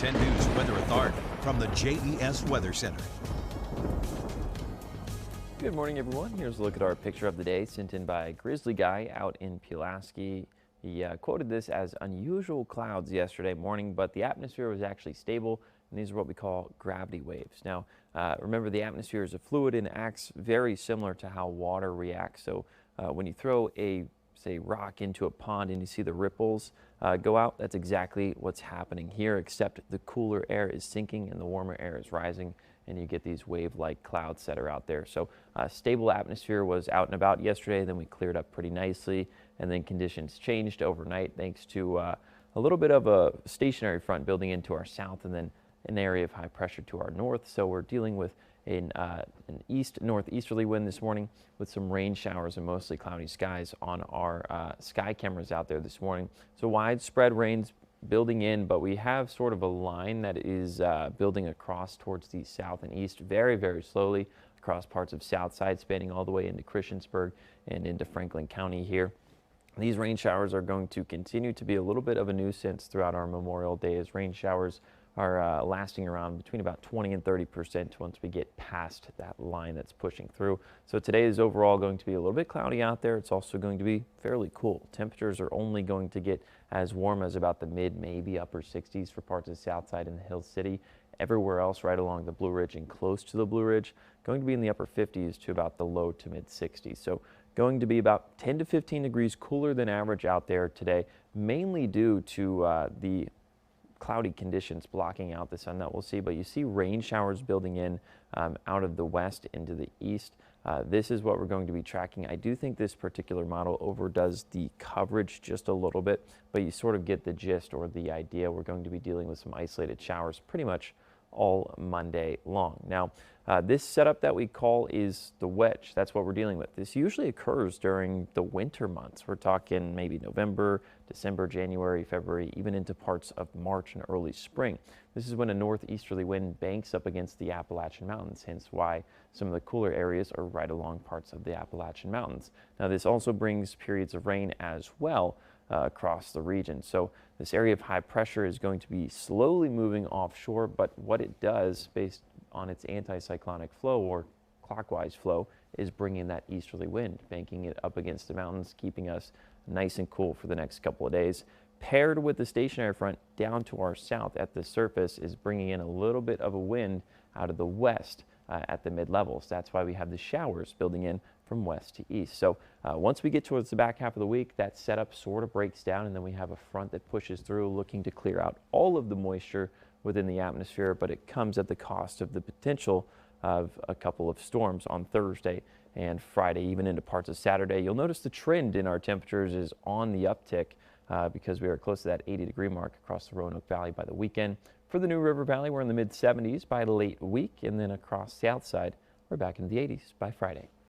10 News Weather Authority from the JES Weather Center. Good morning, everyone. Here's a look at our picture of the day sent in by Grizzly Guy out in Pulaski. He quoted this as unusual clouds yesterday morning, but the atmosphere was actually stable, and these are what we call gravity waves. Now, remember, the atmosphere is a fluid and acts very similar to how water reacts. So when you throw a rock into a pond and you see the ripples go out, that's exactly what's happening here, except the cooler air is sinking and the warmer air is rising, and you get these wave-like clouds that are out there. So stable atmosphere was out and about yesterday, then we cleared up pretty nicely, and then conditions changed overnight thanks to a little bit of a stationary front building into our south, and then an area of high pressure to our north. So we're dealing with an east-northeasterly wind this morning with some rain showers and mostly cloudy skies on our sky cameras out there this morning. So widespread rains building in, but we have sort of a line that is building across towards the south and east very, very slowly across parts of Southside, spanning all the way into Christiansburg and into Franklin County here. These rain showers are going to continue to be a little bit of a nuisance throughout our Memorial Day, as rain showers are lasting around between about 20 and 30% once we get past that line that's pushing through. So today is overall going to be a little bit cloudy out there. It's also going to be fairly cool. Temperatures are only going to get as warm as about the mid, maybe upper 60s for parts of Southside and the Hill City. Everywhere else right along the Blue Ridge and close to the Blue Ridge, going to be in the upper 50s to about the low to mid 60s. So going to be about 10 to 15 degrees cooler than average out there today, mainly due to the cloudy conditions blocking out the sun that we'll see, but you see rain showers building in out of the west into the east. This is what we're going to be tracking. I do think this particular model overdoes the coverage just a little bit, but you sort of get the gist or the idea. We're going to be dealing with some isolated showers pretty much all Monday long. Now, this setup that we call is the wedge. That's what we're dealing with. This usually occurs during the winter months. We're talking maybe November, December, January, February, even into parts of March and early spring. This is when a northeasterly wind banks up against the Appalachian Mountains, hence why some of the cooler areas are right along parts of the Appalachian Mountains. Now, this also brings periods of rain as well across the region. So this area of high pressure is going to be slowly moving offshore, but what it does based on its anticyclonic flow or clockwise flow is bringing that easterly wind, banking it up against the mountains, keeping us nice and cool for the next couple of days. Paired with the stationary front down to our south at the surface is bringing in a little bit of a wind out of the west at the mid-levels. That's why we have the showers building in from west to east. So once we get towards the back half of the week, that setup sort of breaks down, and then we have a front that pushes through looking to clear out all of the moisture within the atmosphere, but it comes at the cost of the potential of a couple of storms on Thursday and Friday, even into parts of Saturday. You'll notice the trend in our temperatures is on the uptick because we are close to that 80-degree mark across the Roanoke Valley by the weekend. For the New River Valley, we're in the mid-70s by late week, and then across Southside, we're back in the 80s by Friday.